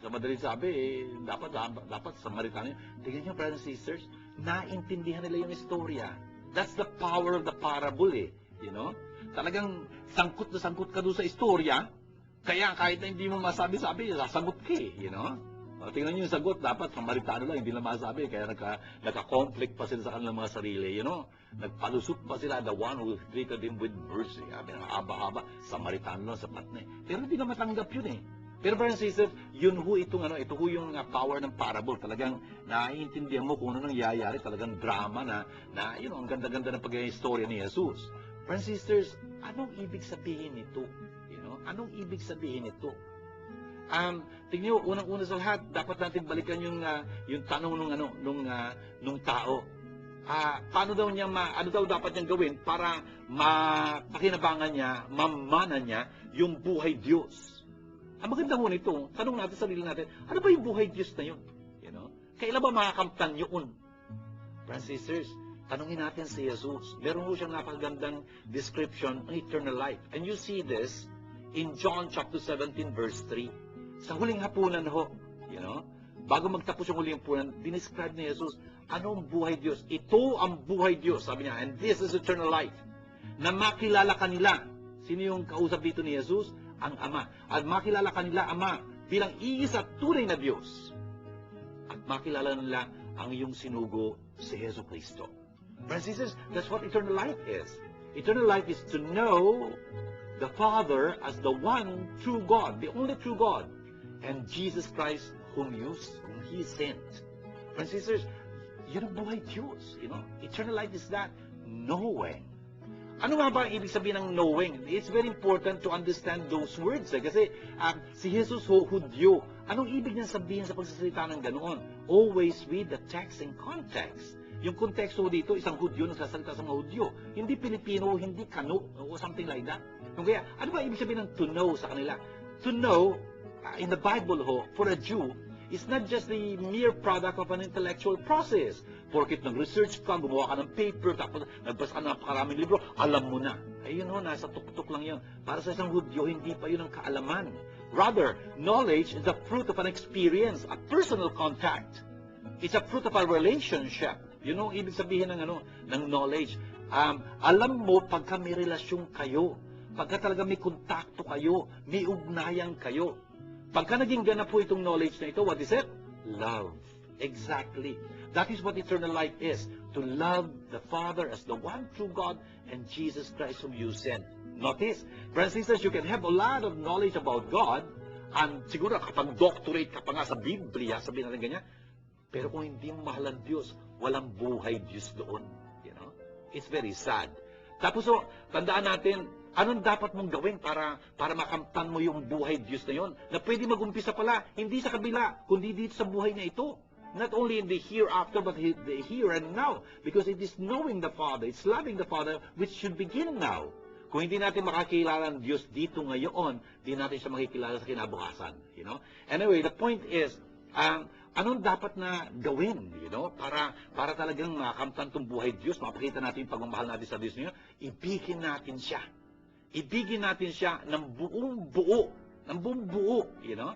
Sa madaling sabi, dapat Samaritano. Tingnan nyo, brothers and sisters, naintindihan nila yung istorya. That's the power of the parable, Talagang sangkot na sangkot ka doon sa istorya, kaya kahit na hindi mo masabi-sabi, sasagot ka, Tingnan nyo yung sagot, dapat Samaritano lang, hindi na masabi. Kaya nagka-conflict pa sila sa kanilang mga sarili, Nagpalusot pa sila, the one who treated him with mercy. Haba-haba, Samaritano lang, sapat na Pero hindi na matanggap yun Pero brothers and sisters, ito ho yung power ng parable. Talagang naiintindihan mo kung ano nangyayari. Talagang drama na ang ganda-ganda ng pag-istorya ni Jesus. Brothers and sisters, anong ibig sabihin nito? Anong ibig sabihin nito? Tingnan nyo, unang-una sa lahat, dapat natin balikan yung tanong nung tao. Paano daw ano daw dapat niyang gawin para mapakinabangan niya, mamana niya yung buhay Diyos? Ang maganda ho nito, tanong natin sa sarili natin, ano ba yung buhay Diyos na yun? Kailan ba makakamtan yun? Brothers and sisters, tanongin natin si Jesus. Meron ho siyang napakagandang description ng eternal life. And you see this in John chapter 17 verse 3. Sa huling hapunan ho, bago magtapos yung huling hapunan, dinescribe ni Jesus, anong buhay Diyos? Ito ang buhay Diyos, sabi niya, and this is eternal life. Na makilala kanila. Sino yung kausap dito ni Jesus? Ang Ama. At makilala kanila, Ama, bilang iisa tunay na Diyos. At makilala nila ang iyong sinugo, si Jesu Cristo. Brothers and sisters, that's what eternal life is. Eternal life is to know the Father as the one true God, the only true God. And Jesus Christ, whom He sent. Brothers and sisters, yun ang buhay Diyos. Eternal life is that knowing. Ano nga ba ang ibig sabihin ng knowing? It's very important to understand those words. Kasi si Jesus Hudyo, anong ibig niya sabihin sa pagsasalita ng ganoon? Always read the text in context. Yung konteksto dito, isang Hudyo nagsasalita sa mga Hudyo. Hindi Pilipino, hindi Kano, or something like that. Kaya, ano ba ibig sabihin ng to know sa kanila? To know, in the Bible for a Jew, is not just the mere product of an intellectual process. Porkit nag-research ka, gumawa ka ng paper, tapos nagbasa ka ng napakaraming libro, alam mo na. Ayun nasa tuktok lang yun. Para sa isang Hudyo, hindi pa yun ang kaalaman. Rather, knowledge is the fruit of an experience, a personal contact. It's a fruit of a relationship. Yun ang ibig sabihin ng knowledge. Alam mo, pagka may relasyon kayo, Pagka talaga may kontakto kayo, may ugnayan kayo. Pagka naging ganap po itong knowledge na ito, what is it? Love. Exactly. That is what eternal life is. To love the Father as the one true God and Jesus Christ whom you sent. Notice, brothers and sisters, you can have a lot of knowledge about God, and siguro kapag doctorate ka pa nga sa Biblia, sabihin natin ganyan, pero kung hindi mo mahal ang Diyos, walang buhay Diyos doon. You know? It's very sad. Tapos tandaan natin, anong dapat mong gawin para makamtan mo yung buhay Diyos na yon? Na pwede mag-umpisa pala, hindi sa kabila, kundi dito sa buhay na ito. Not only in the hereafter, but the here and now. Because it is knowing the Father, it's loving the Father, which should begin now. Kung hindi natin makakilala ng Diyos dito ngayon, hindi natin siya makikilala sa kinabukasan. You know? Anyway, the point is, anong dapat na gawin, you know, para talagang makamtan itong buhay Diyos, mapakita natin yung pagmamahal natin sa Diyos niyo, ibigin natin siya. Ibigin natin siya ng buong buo, you know?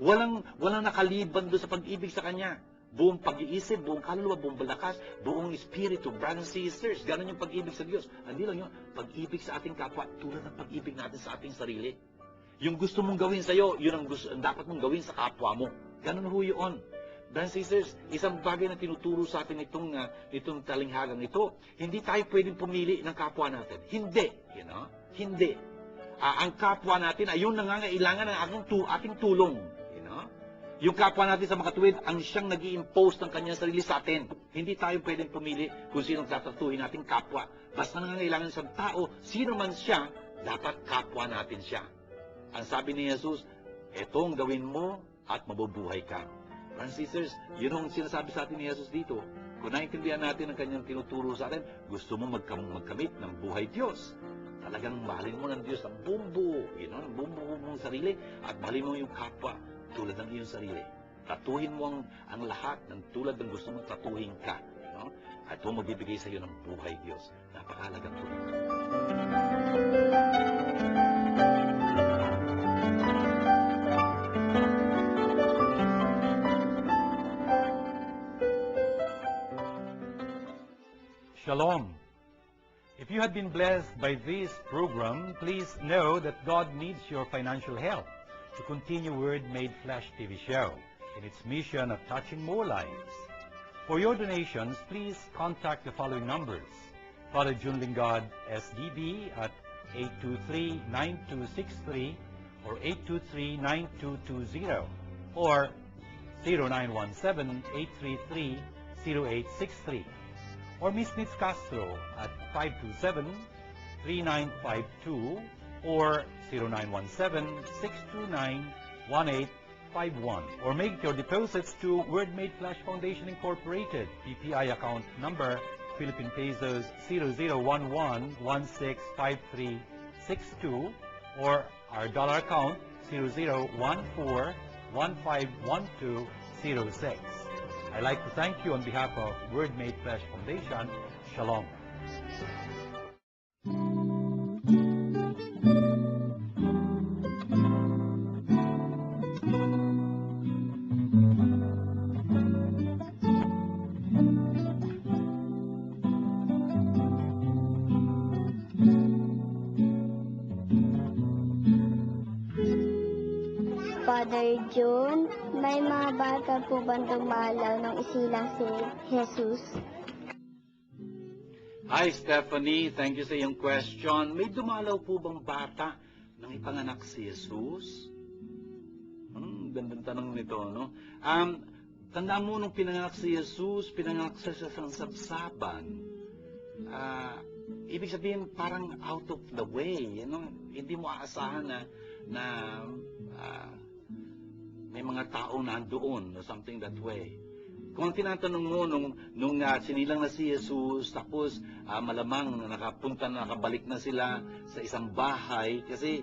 Walang nakaliban doon sa pag-ibig sa Kanya. Buong pag-iisip, buong kaluluwa, buong balakas, buong espiritu, brothers and sisters. Ganon yung pag-ibig sa Diyos. Hindi lang yun, pag-ibig sa ating kapwa, tulad ng pag-ibig natin sa ating sarili. Yung gusto mong gawin sa'yo, yun ang dapat mong gawin sa kapwa mo. Ganon ho yun. Brothers and sisters, isang bagay na tinuturo sa atin itong talinghagang ito, hindi tayo pwedeng pumili ng kapwa natin. Hindi. You know? Hindi. Ang kapwa natin ay yung nangangailangan ng ating tulong. You know? Yung kapwa natin sa makatuwid, ang siyang nag-i-impose ng kanyang sarili sa atin. Hindi tayo pwedeng pumili kung sinong tatratuhin nating kapwa. Basta nangangailangan sa tao, sino man siya, dapat kapwa natin siya. Ang sabi ni Jesus, etong gawin mo at mabubuhay ka. Brothers and sisters, yun ang sinasabi sa atin ni Jesus dito. Kung naintindihan natin ang kanyang tinuturo sa atin, gusto mo magkamit ng buhay Diyos. Talagang mahalin mo ng Diyos ang buong buo, you know, ang buong buo mong sarili, at mahalin mo yung kapwa tulad ng iyong sarili. Tatuhin mo ang lahat ng tulad ng gusto mong tatuhin ka. You know? At ito magbibigay sa iyo ng buhay Diyos. Napakahalaga po ito. Shalom. If you had been blessed by this program, please know that God needs your financial help to continue Word Made Flesh TV show in its mission of touching more lives. For your donations, please contact the following numbers. Father Jun Lingard, SDB at 823-9263 or 823-9220 or 0917-833-0863. Or Miss Nitz Castro at 527-3952 or 0917-629-1851. Or make your deposits to Word Made Flesh Foundation Incorporated, PPI account number Philippine Pesos 0011165362 or our dollar account 0014151206. I'd like to thank you on behalf of Word Made Flesh Foundation. Shalom. Father John, may mga bata po ba dumalaw ng isilang si Jesus? Hi Stephanie, thank you sa iyong question. May dumalaw po bang bata nang ipanganak si Jesus? Gandang tanong nito, no? Tandaan mo nung pinanganak si Jesus, pinanganak siya sa sabsaban. Ibig sabihin parang out of the way, you know? Hindi mo aasahan na may mga tao nandoon or something that way. Kung tinatanong mo nung sinilang na si Jesus, tapos malamang nakabalik na sila sa isang bahay kasi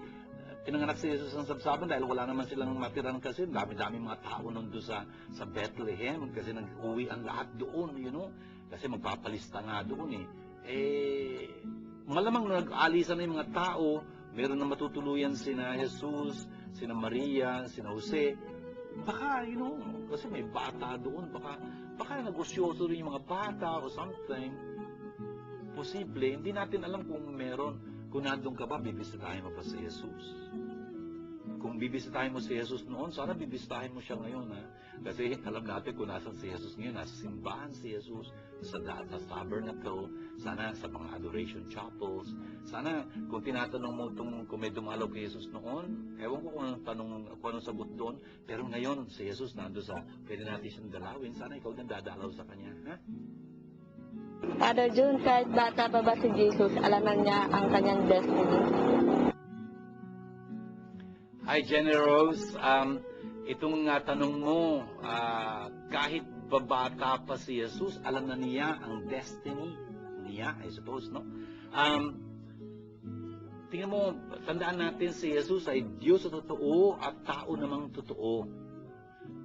pinanganak si Jesus ng sabsaban dahil wala naman silang matirang kasi dami-dami mga tao nandun sa Bethlehem kasi nag-uwi ang lahat doon, you know, kasi magpapalista nga doon malamang nag-alisan na yung mga tao, meron na matutuluyan sina Jesus, sina Maria, sina Jose. Baka, you know, kasi may bata doon, baka negosyoso rin yung mga bata o something. Posible, hindi natin alam kung meron. Kung nandun ka ba, bibisitahin mo pa si Jesus? Kung bibisitahin mo si Jesus noon, sana bibisitahin mo siya ngayon. Ha? Kasi alam natin kung nasan si Jesus ngayon. Nasa simbahan si Jesus, sa tabernacle, sana sa mga adoration chapels. Sana kung tinatanong mo kung may dumalaw kay Jesus noon, ewan ko kung anong sagot doon. Pero ngayon, si Jesus nando sa pwede natin siyang dalawin. Sana ikaw din dadalaw sa kanya. Ha? Father June, kahit bata pa ba si Jesus, alam na niya ang kanyang destiny. Hi, Jenny Rose. Itong tanong mo, kahit babata pa si Jesus, alam na niya ang destiny niya, I suppose, no? Tingnan mo, tandaan natin si Jesus ay Diyos na totoo at tao namang totoo.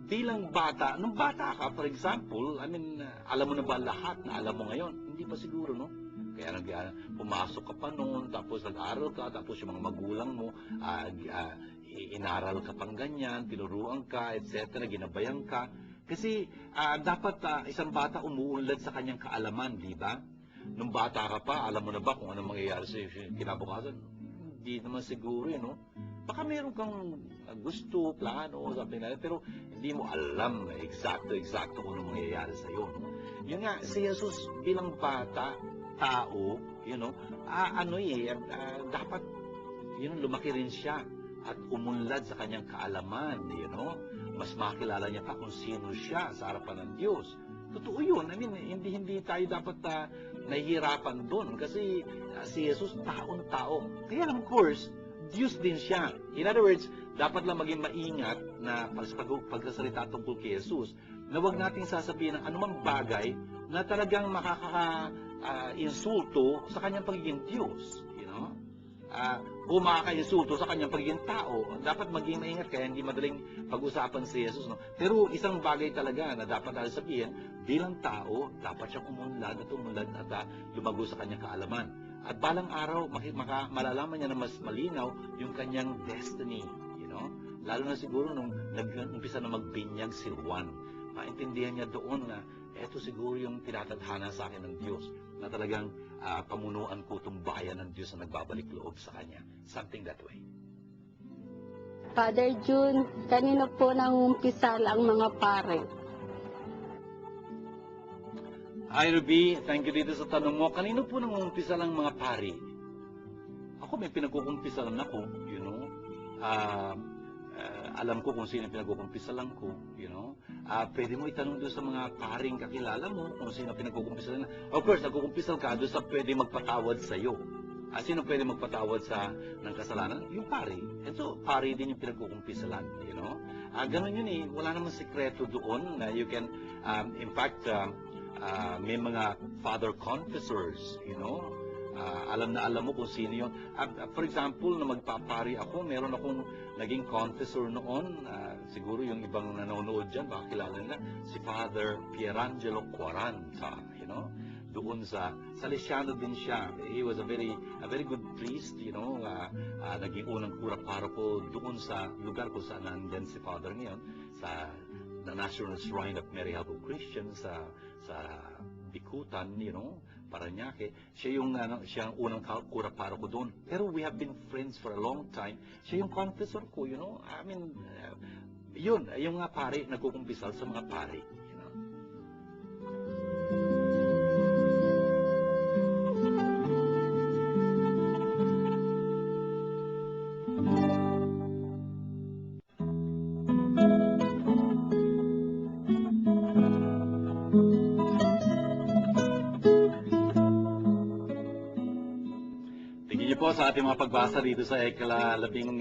Bilang bata, nung bata ka, for example, alam mo na ba lahat na alam mo ngayon? Hindi pa siguro, no? Kaya pumasok ka pa noon, tapos nag-aral ka, tapos yung mga magulang mo, inaral ka pang ganyan, tinuruan ka, etc., ginabayan ka. Kasi dapat isang bata umuunlad sa kanyang kaalaman, di ba? Nung bata ka pa, alam mo na ba kung ano mangyayari sa kinabukasan? Hindi naman siguro, no? Baka meron kang gusto, plano, something like that, pero hindi mo alam eksakto kung ano mangyayari sa iyo. No? Yun nga, si Jesus bilang bata, tao, dapat lumaki rin siya at umunlad sa kanyang kaalaman, mas makilala niya pa kung sino siya sa harapan ng Diyos. Totoo yun. Hindi tayo dapat nahihirapan doon kasi si Jesus taong-tao. Kaya of course, Diyos din siya. In other words, dapat lang maging maingat na pagsasalita tungkol kay Jesus na huwag nating sasabihin ng anumang bagay na talagang makaka-insulto sa kanyang pagiging Diyos. O makaka-insulto sa kanyang pagiging tao. Dapat maging maingat kaya hindi madaling pag-usapan si Jesus. No? Pero isang bagay talaga na dapat natin sabihin, bilang tao, dapat siyang umunlad at lumago sa kanyang kaalaman. At balang araw, malalaman niya na mas malinaw yung kanyang destiny. Lalo na siguro nung nag-umpisa na magbinyag si Juan. Maintindihan niya doon na eto siguro yung tinatadhana sa akin ng Diyos na talagang pamunuan ko itong bayan ng Diyos na nagbabalik loob sa Kanya. Something that way. Father June, kanino po nangumpisal ang mga pare? Hi, Ruby. Thank you dito sa tanong mo. Kanino po nangumpisal ang mga pari? Ako may pinagkukumpisalan ako, alam ko kung sino pinagkukumpisalan ko, pwede mo itanong doon sa mga paring kakilala mo kung sino pinagkukumpisalan. Of course, nagkukumpisal ka doon sa pwede magpatawad sa iyo. Sino pwede magpatawad ng kasalanan? Yung pari. Ito, pari din yung pinagkukumpisalan, Ganun yun eh. Wala namang sekreto doon na you can, in fact, may mga father confessors, alam mo kung sino yun. For example, na magpapari ako, meron akong naging confessor noon, siguro yung ibang nanonood dyan, baka kilala nila, si Father Pierangelo Quaranta, doon sa Salesiano din siya. He was a very good priest, naging unang kura paroko doon sa lugar kung saan nandyan si Father ngayon, sa the National Shrine of Mary Help of Christians, sa Bikutan, Paranaque. Siya yung unang kura paroko doon. Pero we have been friends for a long time. Siya yung confessor ko, yun, yung mga pare, nagkukumpisal sa mga pare. Sa ating mga pagbasa dito sa ika-15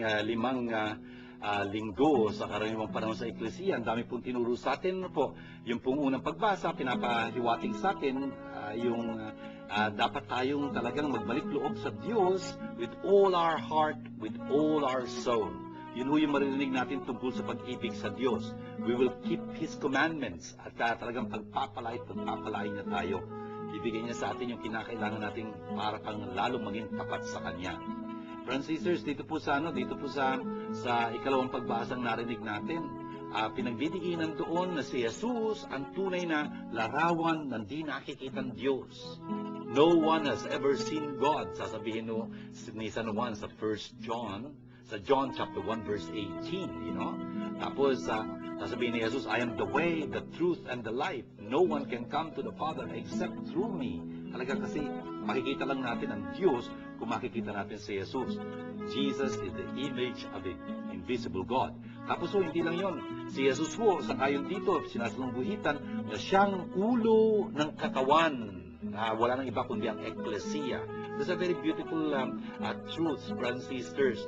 linggo sa karaniwang panahon sa Eklesiya, ang dami pong tinuro sa atin po. Yung pong unang pagbasa, pinapahiwatig sa atin yung dapat tayong talagang magbalik loob sa Diyos with all our heart, with all our soul. Yun yung maririnig natin tungkol sa pag-ibig sa Diyos. We will keep His commandments at talagang pagpapalain niya tayo. Ibigay niya sa atin yung kinakailangan nating para pang lalong maging tapat sa Kanya. Friends and sisters, dito po sa ikalawang pagbasang narinig natin, pinagdidiinan doon na si Jesus ang tunay na larawan ng di nakikitang Diyos. No one has ever seen God. Sasabihin ni San Juan sa 1 John, sa John chapter 1 verse 18, Tapos, sasabihin ni Jesus, I am the way, the truth, and the life. No one can come to the Father except through me. Talaga kasi, makikita lang natin ang Diyos kung makikita natin si Jesus. Jesus is the image of the invisible God. Tapos hindi lang yon. Si Jesus sangayon dito, sinasalungguhitan na siyang ulo ng katawan. Wala nang iba kundi ang Ecclesia. This is a very beautiful truth, brothers and sisters.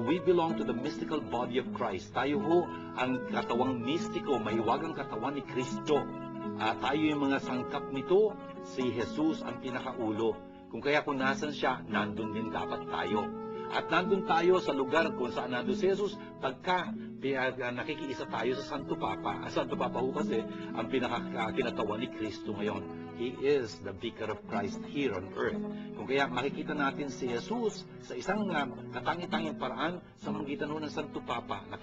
We belong to the mystical body of Christ. Tayo ang katawang mistiko, mahiwagang katawan ni Kristo. Tayo yung mga sangkap nito, si Jesus ang pinakaulo. Kung nasan siya, nandun din dapat tayo. At nandun tayo sa lugar kung saan nandun si Jesus, pagka nakikiisa tayo sa Santo Papa. Santo Papa kasi ang pinakakinatawan ni Kristo ngayon. He is the vicar of Christ here on earth. Kung kaya makikita natin si Jesus sa isang katangi-tanging paraan sa magitan ng Santo Papa na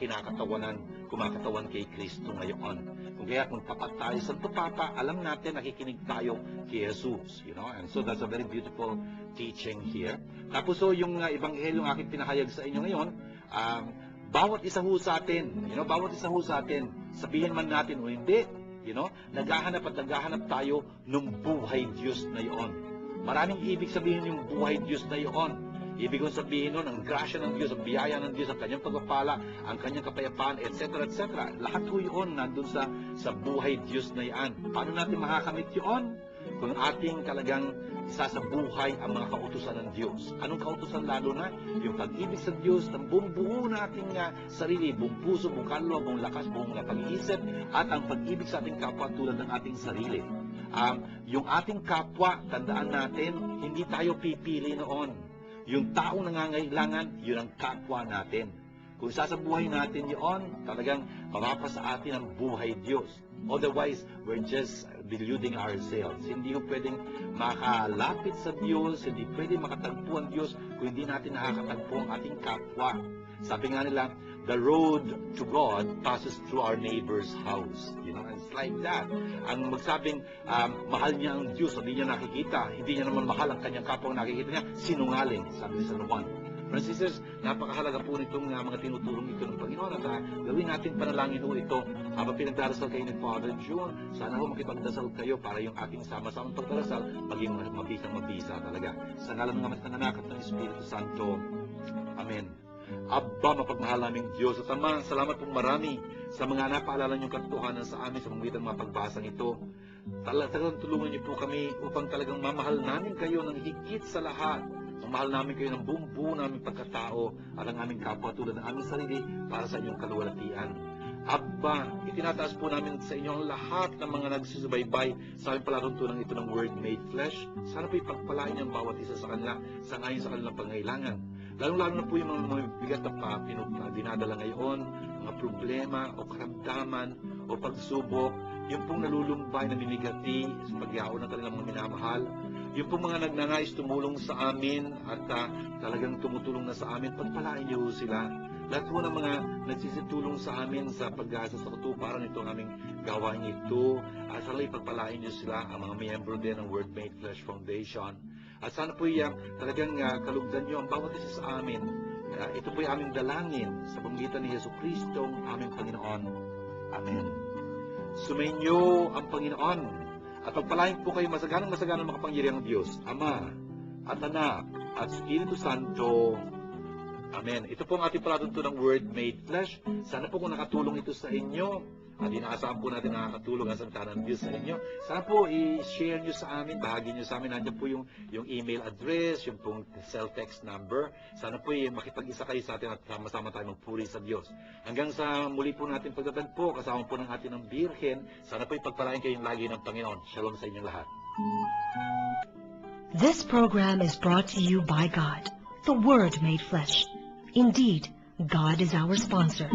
kumakatawan kay Kristo ngayon. Kung kaya kung tapat tayo sa Santo Papa, alam natin nakikinig tayo kay Jesus. And so that's a very beautiful teaching here. Tapos yung Ebanghelyo ng aking pinahayag sa inyo ngayon, bawat isa sa atin, sabihin man natin o hindi, naghahanap tayo ng buhay Diyos na iyon. Maraming ibig sabihin yung buhay Diyos na iyon. Ibig kong sabihin nun, ang grasya ng Diyos, ang biyaya ng Diyos, ang kanyang pagpapala, ang kanyang kapayapaan, etc., etc. Lahat po yun nandun sa buhay Diyos na iyan. Paano natin makakamit yun? Kung ating talagang isasabuhay ang mga kautusan ng Diyos. Anong kautusan lalo na? Yung pag-ibig sa Diyos ng buong buo nating sarili, buong puso, buong kaluluwa, buong lakas, buong pag-iisip, at ang pag-ibig sa ating kapwa tulad ng ating sarili. Yung ating kapwa, tandaan natin, hindi tayo pipili noon. Yung taong nangangailangan, yun ang kapwa natin. Kung sasabuhay natin yun, talagang mapapasa atin ang buhay Diyos. Otherwise, we're just deluding ourselves. Hindi ko pwedeng makalapit sa Diyos, hindi pwedeng makatagpo ang Diyos kung hindi natin nakakatagpo ang ating kapwa. Sabi nga nila, the road to God passes through our neighbor's house. It's like that. Ang magsabing mahal niya ang Diyos, hindi niya nakikita, hindi niya naman mahal ang kanyang kapwa nakikita niya, sinungaling, sabi ni San Juan. Brothers and sisters, napakahalaga po nitong mga tinutulong ito ng Panginoon at gawin natin panalangin ito. Habang pinagdarasal kayo ni Father June, sana makipagdasal kayo para yung ating sama-samang pagdarasal maging mabisang-mabisa talaga. Sa ngalan ng Ama at ng Anak at ng Espiritu Santo. Amen. Abba, mapagmahal naming Diyos at Ama, salamat pong marami sa mga napaalala niyong katotohanan sa amin sa pamamagitan ng mga pagbasang ito. Talagang tulungan niyo po kami upang talagang mamahal namin kayo ng higit sa lahat. Mamahal namin kayo ng buong buo naming pagkatao at ang aming kapwa tulad ng aming sarili para sa inyong kaluwalhatian. Abba, itinataas po namin sa inyo ang lahat ng mga nagsusubaybay sa aming palatuntunan ito ng Word Made Flesh. Sana po ipagpalain niyo ang bawat isa sa kanila sa ngayon sa kanilang pangailangan. Lalong-lalo na po yung mga bigat na dinadala ngayon, mga problema o karamdaman o pagsubok, yung pong nalulumbay, namimigati sa pagyaon ng kanilang mga minamahal, yung pong mga nagnanais tumulong sa amin at talagang tumutulong na sa amin, pagpalain niyo sila. Lahat po ng mga nagsisitulong sa amin sa pag-asa sa katuparan ito ang aming gawain ito. At sana ipagpalain niyo sila, ang mga miyembro din ng Word Made Flesh Foundation. At sana po talagang kalugdan niyo ang bawat isa sa amin. Ito po yung aming dalangin sa pamamagitan ni Yesu Kristo, aming Panginoon. Amen. Sumainyo ang Panginoon at pagpalain po kayo masaganang makapangyarihang Diyos, Ama at Anak at Espiritu Santo. Amen. Ito po ang ating palatuntunan ng Word Made Flesh. Sana po kung nakatulong ito sa inyo, at inaasahan po natin nakakatulong ang salita ng Diyos sa inyo. Sana po i-share nyo sa amin, bahagi nyo sa amin. Nandiyan po yung email address, yung pong cell text number. Sana po makipag-isa kayo sa atin at sama-sama tayo magpuri sa Diyos. Hanggang sa muli po natin pagtatagpo, kasama po ng atin ng Birhen. Sana po ipagpalain kayong lagi ng Panginoon. Shalom sa inyong lahat. This program is brought to you by God, the Word Made Flesh. Indeed, God is our sponsor.